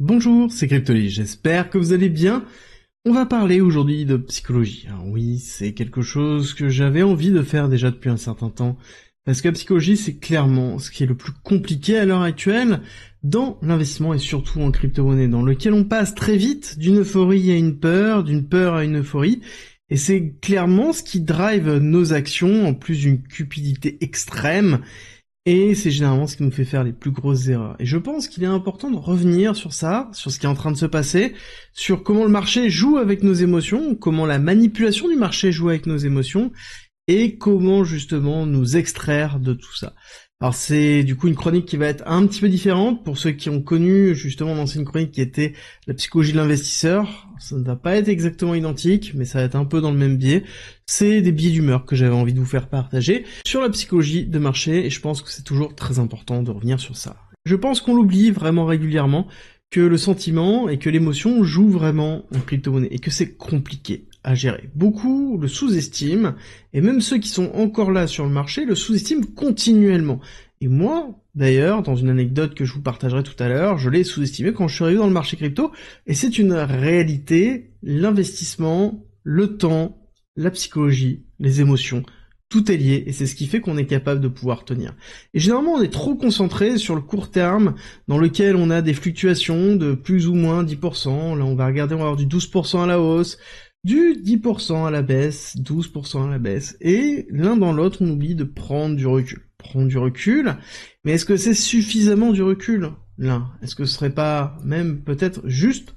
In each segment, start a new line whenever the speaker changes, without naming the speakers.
Bonjour, c'est Cryptoly, j'espère que vous allez bien. On va parler aujourd'hui de psychologie. Alors oui, c'est quelque chose que j'avais envie de faire déjà depuis un certain temps, parce que la psychologie, c'est clairement ce qui est le plus compliqué à l'heure actuelle dans l'investissement et surtout en crypto-monnaie, dans lequel on passe très vite d'une euphorie à une peur, d'une peur à une euphorie, et c'est clairement ce qui drive nos actions, en plus d'une cupidité extrême. Et c'est généralement ce qui nous fait faire les plus grosses erreurs. Et je pense qu'il est important de revenir sur ça, sur ce qui est en train de se passer, sur comment le marché joue avec nos émotions, comment la manipulation du marché joue avec nos émotions, et comment justement nous extraire de tout ça. Alors c'est du coup une chronique qui va être un petit peu différente pour ceux qui ont connu justement l'ancienne chronique qui était la psychologie de l'investisseur. Ça ne va pas être exactement identique, mais ça va être un peu dans le même biais. C'est des biais d'humeur que j'avais envie de vous faire partager sur la psychologie de marché, et je pense que c'est toujours très important de revenir sur ça. Je pense qu'on l'oublie vraiment régulièrement, que le sentiment et que l'émotion jouent vraiment en crypto-monnaie, et que c'est compliqué à gérer. Beaucoup le sous-estiment, et même ceux qui sont encore là sur le marché le sous-estiment continuellement. Et moi, d'ailleurs, dans une anecdote que je vous partagerai tout à l'heure, je l'ai sous-estimé quand je suis arrivé dans le marché crypto, et c'est une réalité, l'investissement, le temps, la psychologie, les émotions, tout est lié, et c'est ce qui fait qu'on est capable de pouvoir tenir. Et généralement, on est trop concentré sur le court terme, dans lequel on a des fluctuations de plus ou moins 10%, là on va regarder, on va avoir du 12% à la hausse, du 10% à la baisse, 12% à la baisse, et l'un dans l'autre, on oublie de prendre du recul. Prendre du recul, mais est-ce que c'est suffisamment du recul, là? Est-ce que ce serait pas même peut-être juste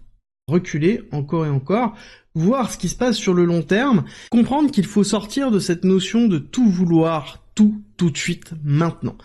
reculer encore et encore, voir ce qui se passe sur le long terme, comprendre qu'il faut sortir de cette notion de tout vouloir, tout de suite, maintenant.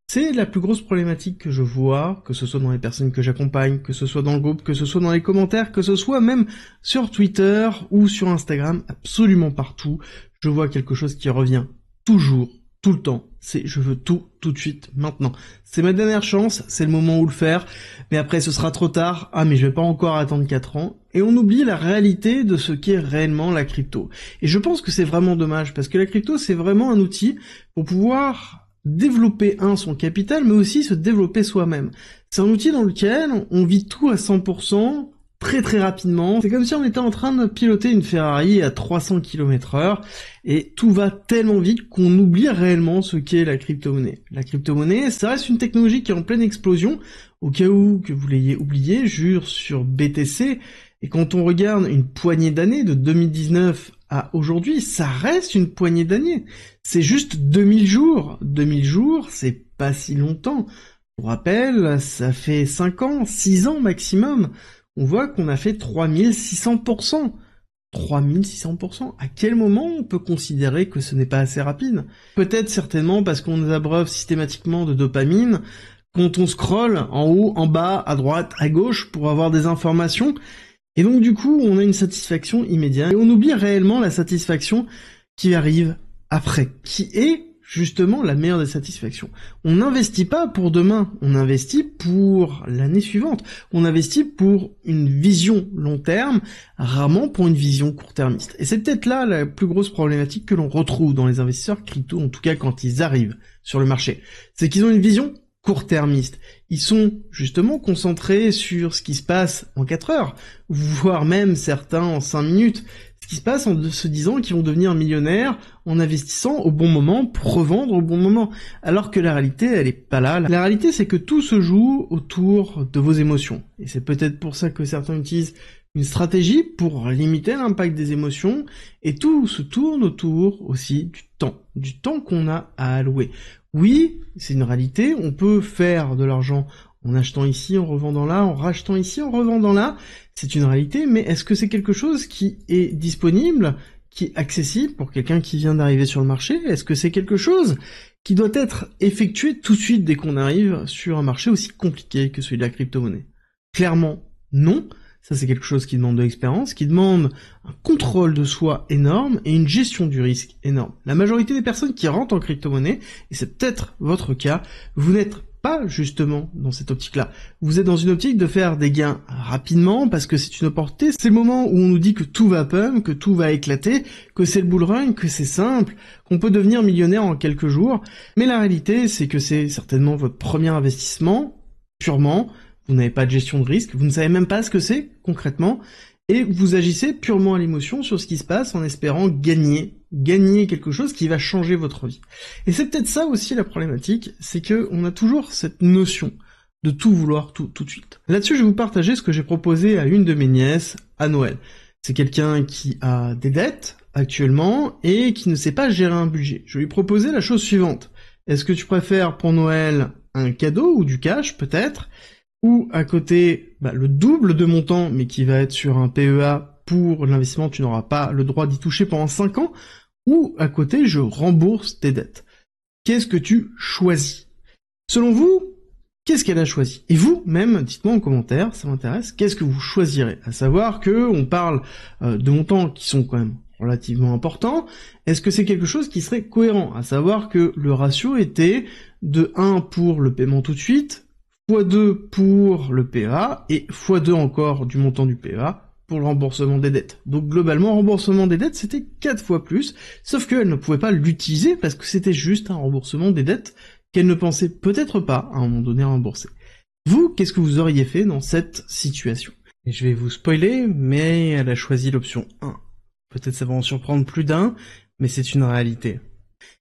C'est la plus grosse problématique que je vois, que ce soit dans les personnes que j'accompagne, que ce soit dans le groupe, que ce soit dans les commentaires, que ce soit même sur Twitter ou sur Instagram, absolument partout, je vois quelque chose qui revient toujours, tout le temps. C'est je veux tout de suite, maintenant. C'est ma dernière chance, c'est le moment où le faire, mais après ce sera trop tard, ah mais je vais pas encore attendre 4 ans, et on oublie la réalité de ce qu'est réellement la crypto. Et je pense que c'est vraiment dommage, parce que la crypto c'est vraiment un outil pour pouvoir développer son capital, mais aussi se développer soi-même. C'est un outil dans lequel on vit tout à 100%, très rapidement. C'est comme si on était en train de piloter une Ferrari à 300 km/h, et tout va tellement vite qu'on oublie réellement ce qu'est la crypto-monnaie. La crypto-monnaie, ça reste une technologie qui est en pleine explosion, au cas où que vous l'ayez oublié, jure sur BTC, et quand on regarde une poignée d'années, de 2019 à aujourd'hui, ça reste une poignée d'années. C'est juste 2000 jours. 2000 jours, c'est pas si longtemps. Pour rappel, ça fait 5 ans, 6 ans maximum. On voit qu'on a fait 3600%. 3600%. À quel moment on peut considérer que ce n'est pas assez rapide? Peut-être certainement parce qu'on nous abreuve systématiquement de dopamine quand on scrolle en haut, en bas, à droite, à gauche pour avoir des informations. Et donc du coup, on a une satisfaction immédiate, et on oublie réellement la satisfaction qui arrive après, qui est justement la meilleure des satisfactions. On n'investit pas pour demain, on investit pour l'année suivante, on investit pour une vision long terme, rarement pour une vision court-termiste. Et c'est peut-être là la plus grosse problématique que l'on retrouve dans les investisseurs crypto, en tout cas quand ils arrivent sur le marché. C'est qu'ils ont une vision court-termistes. Ils sont justement concentrés sur ce qui se passe en 4 heures, voire même certains en 5 minutes. Ce qui se passe en se disant qu'ils vont devenir millionnaires en investissant au bon moment pour revendre au bon moment. Alors que la réalité, elle est pas là. La réalité, c'est que tout se joue autour de vos émotions. Et c'est peut-être pour ça que certains utilisent une stratégie pour limiter l'impact des émotions, et tout se tourne autour aussi du temps qu'on a à allouer. Oui, c'est une réalité, on peut faire de l'argent en achetant ici, en revendant là, en rachetant ici, en revendant là, c'est une réalité, mais est-ce que c'est quelque chose qui est disponible, qui est accessible pour quelqu'un qui vient d'arriver sur le marché? Est-ce que c'est quelque chose qui doit être effectué tout de suite dès qu'on arrive sur un marché aussi compliqué que celui de la crypto-monnaie? Clairement, non. Ça, c'est quelque chose qui demande de l'expérience, qui demande un contrôle de soi énorme et une gestion du risque énorme. La majorité des personnes qui rentrent en crypto-monnaie, et c'est peut-être votre cas, vous n'êtes pas justement dans cette optique-là. Vous êtes dans une optique de faire des gains rapidement parce que c'est une opportunité. C'est le moment où on nous dit que tout va pump, que tout va éclater, que c'est le bull run, que c'est simple, qu'on peut devenir millionnaire en quelques jours. Mais la réalité, c'est que c'est certainement votre premier investissement, purement. vous n'avez pas de gestion de risque, vous ne savez même pas ce que c'est concrètement, et vous agissez purement à l'émotion sur ce qui se passe en espérant gagner quelque chose qui va changer votre vie. Et c'est peut-être ça aussi la problématique, c'est que on a toujours cette notion de tout vouloir tout de suite. Là-dessus, je vais vous partager ce que j'ai proposé à une de mes nièces à Noël. C'est quelqu'un qui a des dettes actuellement et qui ne sait pas gérer un budget. Je lui ai proposé la chose suivante. Est-ce que tu préfères pour Noël un cadeau ou du cash peut-être, ou à côté le double de montant mais qui va être sur un PEA pour l'investissement, tu n'auras pas le droit d'y toucher pendant 5 ans, ou à côté je rembourse tes dettes. Qu'est-ce que tu choisis? Selon vous, qu'est-ce qu'elle a choisi? Et vous, même, dites-moi en commentaire, ça m'intéresse, qu'est-ce que vous choisirez? À savoir que on parle de montants qui sont quand même relativement importants. Est-ce que c'est quelque chose qui serait cohérent? À savoir que le ratio était de 1 pour le paiement tout de suite, x2 pour le PEA, et x2 encore du montant du PEA pour le remboursement des dettes. Donc globalement, remboursement des dettes, c'était 4 fois plus, sauf qu'elle ne pouvait pas l'utiliser parce que c'était juste un remboursement des dettes qu'elle ne pensait peut-être pas à un moment donné rembourser. Vous, qu'est-ce que vous auriez fait dans cette situation? Et je vais vous spoiler, mais elle a choisi l'option 1. Peut-être ça va en surprendre plus d'un, mais c'est une réalité.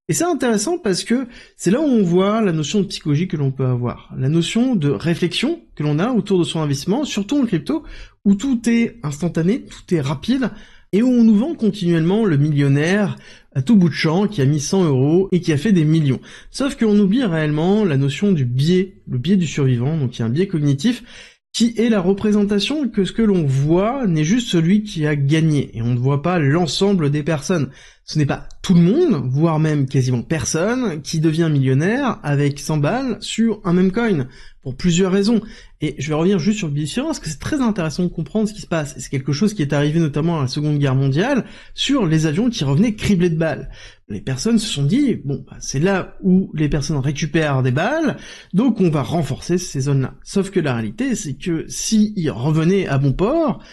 Et c'est intéressant parce que c'est là où on voit la notion de psychologie que l'on peut avoir, la notion de réflexion que l'on a autour de son investissement, surtout en crypto, où tout est instantané, tout est rapide, et où on nous vend continuellement le millionnaire à tout bout de champ qui a mis 100 € et qui a fait des millions. Sauf qu'on oublie réellement la notion du biais, le biais du survivant, donc il y a un biais cognitif, qui est la représentation que ce que l'on voit n'est juste celui qui a gagné, et on ne voit pas l'ensemble des personnes. Ce n'est pas tout le monde, voire même quasiment personne, qui devient millionnaire avec 100 balles sur un même coin, pour plusieurs raisons. Et je vais revenir juste sur le biais parce que c'est très intéressant de comprendre ce qui se passe, et c'est quelque chose qui est arrivé notamment à la Seconde Guerre mondiale, sur les avions qui revenaient criblés de balles. Les personnes se sont dit, c'est là où les personnes récupèrent des balles, donc on va renforcer ces zones-là. Sauf que la réalité, c'est que s'ils revenaient à bon port,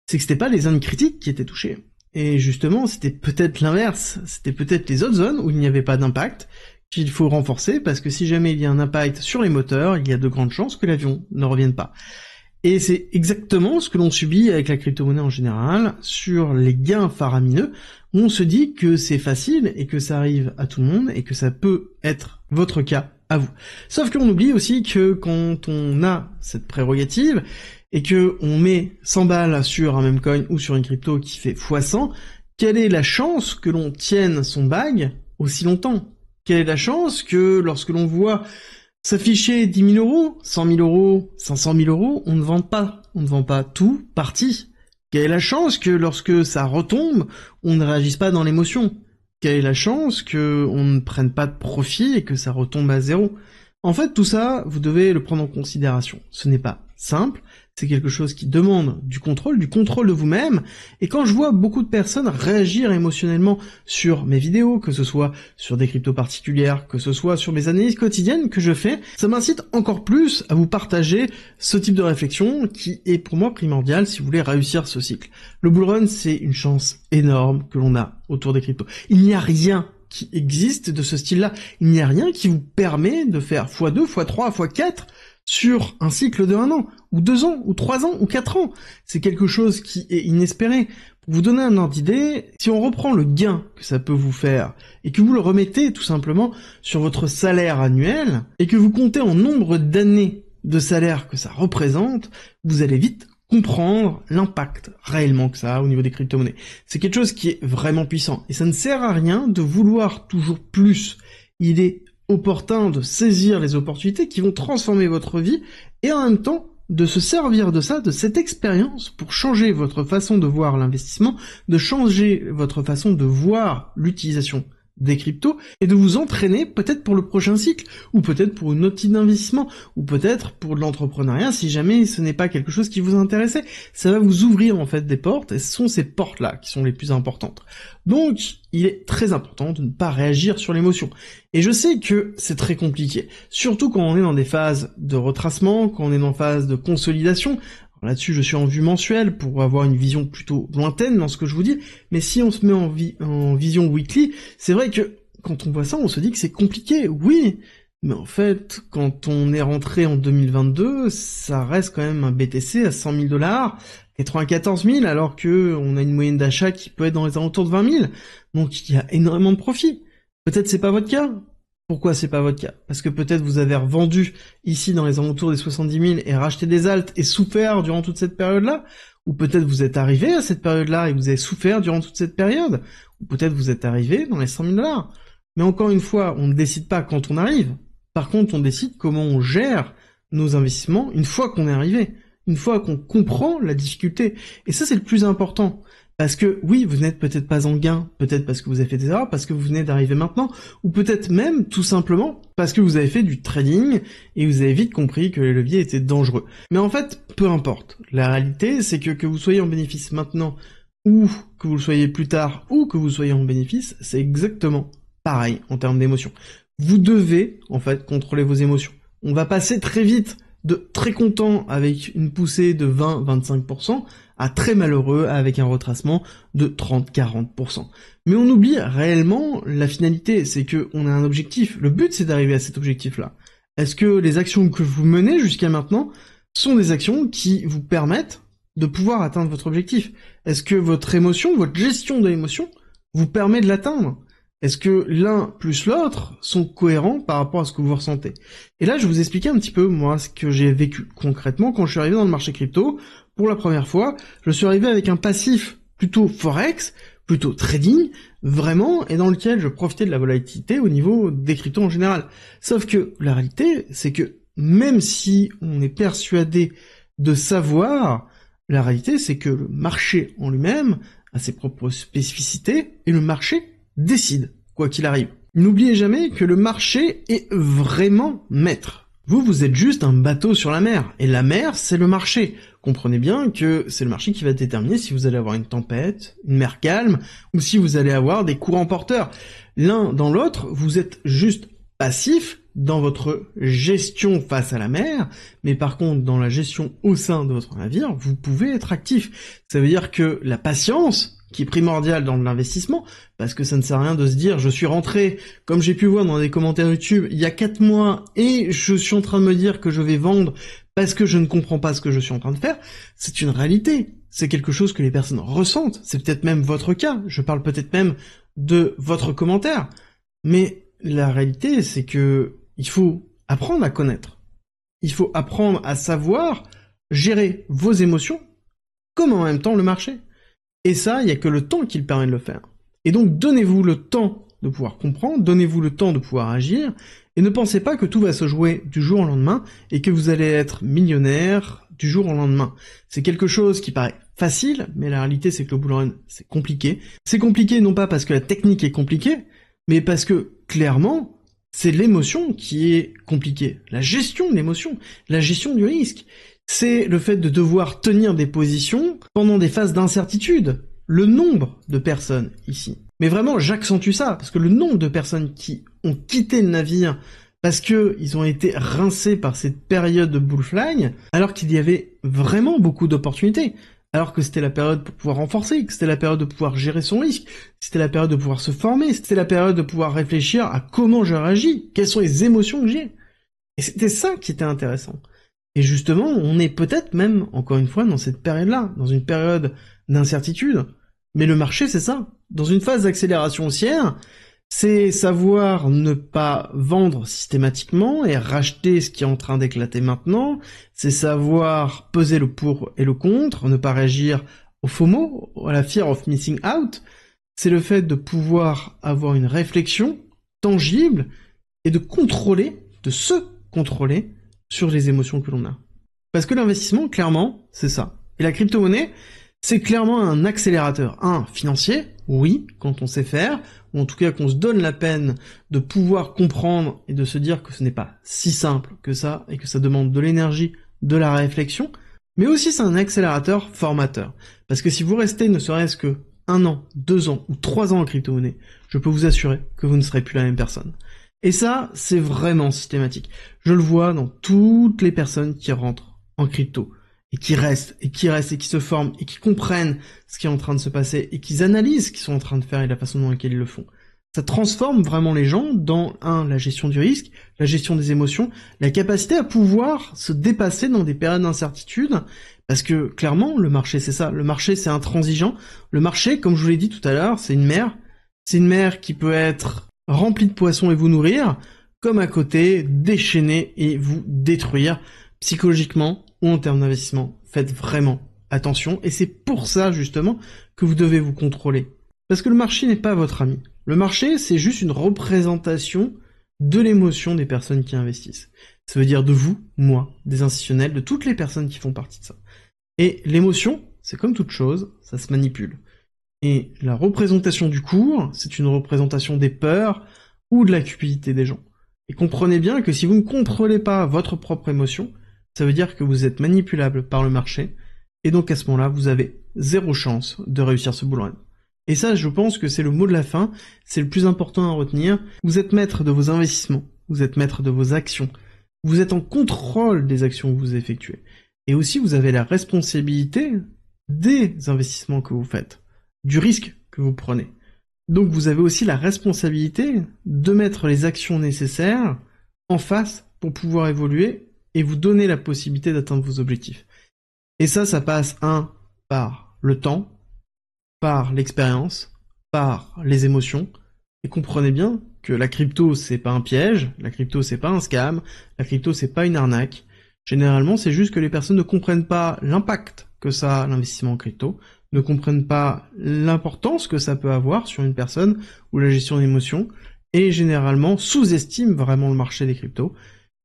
c'est que c'était pas les zones critiques qui étaient touchées. Et justement, c'était peut-être l'inverse, c'était peut-être les autres zones où il n'y avait pas d'impact qu'il faut renforcer, parce que si jamais il y a un impact sur les moteurs, il y a de grandes chances que l'avion ne revienne pas. Et c'est exactement ce que l'on subit avec la crypto-monnaie en général, sur les gains faramineux, où on se dit que c'est facile et que ça arrive à tout le monde et que ça peut être votre cas à vous. Sauf qu'on oublie aussi que quand on a cette prérogative, et que on met 100 balles sur un même coin ou sur une crypto qui fait x100, quelle est la chance que l'on tienne son bag aussi longtemps? Quelle est la chance que lorsque l'on voit s'afficher 10 000 €, 100 000 €, 500 000 €, on ne vend pas tout parti? Quelle est la chance que lorsque ça retombe, on ne réagisse pas dans l'émotion? Quelle est la chance que on ne prenne pas de profit et que ça retombe à zéro? En fait, tout ça, vous devez le prendre en considération. Ce n'est pas simple, c'est quelque chose qui demande du contrôle de vous-même, et quand je vois beaucoup de personnes réagir émotionnellement sur mes vidéos, que ce soit sur des cryptos particulières, que ce soit sur mes analyses quotidiennes que je fais, ça m'incite encore plus à vous partager ce type de réflexion qui est pour moi primordial si vous voulez réussir ce cycle. Le bull run, c'est une chance énorme que l'on a autour des cryptos. Il n'y a rien qui existe de ce style-là. Il n'y a rien qui vous permet de faire x2, x3, x4 sur un cycle de 1 an, ou 2 ans, ou 3 ans, ou 4 ans. C'est quelque chose qui est inespéré. Pour vous donner un ordre d'idée, si on reprend le gain que ça peut vous faire, et que vous le remettez tout simplement sur votre salaire annuel, et que vous comptez en nombre d'années de salaire que ça représente, vous allez vite comprendre l'impact réellement que ça a au niveau des crypto-monnaies. C'est quelque chose qui est vraiment puissant, et ça ne sert à rien de vouloir toujours plus. Il est opportun de saisir les opportunités qui vont transformer votre vie, et en même temps de se servir de ça, de cette expérience, pour changer votre façon de voir l'investissement, de changer votre façon de voir l'utilisation des cryptos, et de vous entraîner peut-être pour le prochain cycle, ou peut-être pour une autre type d'investissement, ou peut-être pour de l'entrepreneuriat si jamais ce n'est pas quelque chose qui vous intéressait. Ça va vous ouvrir en fait des portes, et ce sont ces portes-là qui sont les plus importantes. Donc, il est très important de ne pas réagir sur l'émotion. Et je sais que c'est très compliqué, surtout quand on est dans des phases de retracement, quand on est dans des phases de consolidation. Là-dessus, je suis en vue mensuelle pour avoir une vision plutôt lointaine dans ce que je vous dis, mais si on se met en vision weekly, c'est vrai que quand on voit ça, on se dit que c'est compliqué. Oui, Mais en fait, quand on est rentré en 2022, ça reste quand même un BTC à 100 000 $, 94 000, alors que on a une moyenne d'achat qui peut être dans les alentours de 20 000. Donc il y a énormément de profit. Peut-être c'est pas votre cas. Pourquoi c'est pas votre cas? Parce que peut-être vous avez revendu ici dans les alentours des 70 000 et racheté des alts et souffert durant toute cette période-là. Ou peut-être vous êtes arrivé à cette période-là et vous avez souffert durant toute cette période. Ou peut-être vous êtes arrivé dans les 100 000 $. Mais encore une fois, on ne décide pas quand on arrive. Par contre, on décide comment on gère nos investissements une fois qu'on est arrivé, une fois qu'on comprend la difficulté. Et ça, c'est le plus important. Parce que oui, vous n'êtes peut-être pas en gain, peut-être parce que vous avez fait des erreurs, parce que vous venez d'arriver maintenant, ou peut-être même tout simplement parce que vous avez fait du trading et vous avez vite compris que les leviers étaient dangereux. Mais en fait, peu importe. La réalité, c'est que vous soyez en bénéfice maintenant, ou que vous le soyez plus tard, ou que vous soyez en bénéfice, c'est exactement pareil en termes d'émotions. Vous devez, en fait, contrôler vos émotions. On va passer très vite de très content avec une poussée de 20-25% à très malheureux avec un retracement de 30-40%. Mais on oublie réellement la finalité, c'est que on a un objectif. Le but, c'est d'arriver à cet objectif-là. Est-ce que les actions que vous menez jusqu'à maintenant sont des actions qui vous permettent de pouvoir atteindre votre objectif? Est-ce que votre émotion, votre gestion de l'émotion, vous permet de l'atteindre? Est-ce que l'un plus l'autre sont cohérents par rapport à ce que vous ressentez? Et là, je vais vous expliquer un petit peu, moi, ce que j'ai vécu concrètement quand je suis arrivé dans le marché crypto. Pour la première fois, je suis arrivé avec un passif plutôt forex, plutôt trading, vraiment, et dans lequel je profitais de la volatilité au niveau des cryptos en général. Sauf que la réalité, c'est que même si on est persuadé de savoir, la réalité, c'est que le marché en lui-même a ses propres spécificités, et le marché décide, quoi qu'il arrive. N'oubliez jamais que le marché est vraiment maître. Vous êtes juste un bateau sur la mer, et la mer, c'est le marché. Comprenez bien que c'est le marché qui va déterminer si vous allez avoir une tempête, une mer calme, ou si vous allez avoir des courants porteurs. L'un dans l'autre, vous êtes juste passif dans votre gestion face à la mer, mais par contre, dans la gestion au sein de votre navire, vous pouvez être actif. Ça veut dire que la patience, qui est primordial dans l'investissement, parce que ça ne sert à rien de se dire je suis rentré, comme j'ai pu voir dans des commentaires YouTube, il y a 4 mois, et je suis en train de me dire que je vais vendre parce que je ne comprends pas ce que je suis en train de faire. C'est une réalité, c'est quelque chose que les personnes ressentent, c'est peut-être même votre cas, je parle peut-être même de votre commentaire, mais la réalité c'est que il faut apprendre à connaître, il faut apprendre à savoir gérer vos émotions, comme en même temps le marché. Et ça, il n'y a que le temps qui le permet de le faire. Et donc, donnez-vous le temps de pouvoir comprendre, donnez-vous le temps de pouvoir agir, et ne pensez pas que tout va se jouer du jour au lendemain, et que vous allez être millionnaire du jour au lendemain. C'est quelque chose qui paraît facile, mais la réalité c'est que le bull run, c'est compliqué. C'est compliqué non pas parce que la technique est compliquée, mais parce que, clairement, c'est l'émotion qui est compliquée. La gestion de l'émotion, la gestion du risque. C'est le fait de devoir tenir des positions pendant des phases d'incertitude. Le nombre de personnes ici. Mais vraiment, j'accentue ça, parce que le nombre de personnes qui ont quitté le navire parce que ils ont été rincés par cette période de bull flag, alors qu'il y avait vraiment beaucoup d'opportunités. Alors que c'était la période pour pouvoir renforcer, que c'était la période de pouvoir gérer son risque, c'était la période de pouvoir se former, c'était la période de pouvoir réfléchir à comment je réagis, quelles sont les émotions que j'ai. Et c'était ça qui était intéressant. Et justement, on est peut-être même, encore une fois, dans cette période-là, dans une période d'incertitude. Mais le marché, c'est ça. Dans une phase d'accélération haussière, c'est savoir ne pas vendre systématiquement et racheter ce qui est en train d'éclater maintenant. C'est savoir peser le pour et le contre, ne pas réagir au FOMO, à la fear of missing out. C'est le fait de pouvoir avoir une réflexion tangible et de contrôler, de se contrôler sur les émotions que l'on a. Parce que l'investissement, clairement, c'est ça. Et la crypto-monnaie, c'est clairement un accélérateur. Un, financier, oui, quand on sait faire, ou en tout cas qu'on se donne la peine de pouvoir comprendre et de se dire que ce n'est pas si simple que ça, et que ça demande de l'énergie, de la réflexion, mais aussi c'est un accélérateur formateur. Parce que si vous restez ne serait-ce que 1 an, 2 ans ou 3 ans en crypto-monnaie, je peux vous assurer que vous ne serez plus la même personne. Et ça, c'est vraiment systématique. Je le vois dans toutes les personnes qui rentrent en crypto, et qui restent, et qui se forment, et qui comprennent ce qui est en train de se passer, et qui analysent ce qu'ils sont en train de faire et la façon dans laquelle ils le font. Ça transforme vraiment les gens dans, la gestion du risque, la gestion des émotions, la capacité à pouvoir se dépasser dans des périodes d'incertitude, parce que clairement, le marché c'est ça, le marché c'est intransigeant, le marché, comme je vous l'ai dit tout à l'heure, c'est une mer qui peut être remplie de poissons et vous nourrir, comme à côté, déchaîner et vous détruire psychologiquement ou en termes d'investissement. Faites vraiment attention, et c'est pour ça justement que vous devez vous contrôler. Parce que le marché n'est pas votre ami. Le marché, c'est juste une représentation de l'émotion des personnes qui investissent. Ça veut dire de vous, moi, des institutionnels, de toutes les personnes qui font partie de ça. Et l'émotion, c'est comme toute chose, ça se manipule. Et la représentation du cours, c'est une représentation des peurs ou de la cupidité des gens. Et comprenez bien que si vous ne contrôlez pas votre propre émotion, ça veut dire que vous êtes manipulable par le marché, et donc à ce moment-là, vous avez zéro chance de réussir ce bull run. Et ça, je pense que c'est le mot de la fin, c'est le plus important à retenir. Vous êtes maître de vos investissements, vous êtes maître de vos actions, vous êtes en contrôle des actions que vous effectuez. Et aussi, vous avez la responsabilité des investissements que vous faites, du risque que vous prenez. Donc vous avez aussi la responsabilité de mettre les actions nécessaires en face pour pouvoir évoluer et vous donner la possibilité d'atteindre vos objectifs. Et ça passe, par le temps, par l'expérience, par les émotions, et comprenez bien que la crypto c'est pas un piège, la crypto c'est pas un scam, la crypto c'est pas une arnaque. Généralement c'est juste que les personnes ne comprennent pas l'impact que ça a l'investissement en crypto, ne comprennent pas l'importance que ça peut avoir sur une personne ou la gestion d'émotions, et généralement sous-estiment vraiment le marché des cryptos,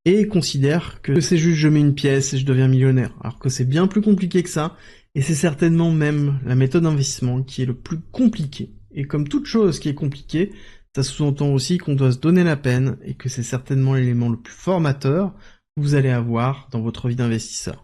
et considèrent que c'est juste je mets une pièce et je deviens millionnaire, alors que c'est bien plus compliqué que ça, et c'est certainement même la méthode d'investissement qui est le plus compliqué. Et comme toute chose qui est compliquée, ça sous-entend aussi qu'on doit se donner la peine, et que c'est certainement l'élément le plus formateur que vous allez avoir dans votre vie d'investisseur.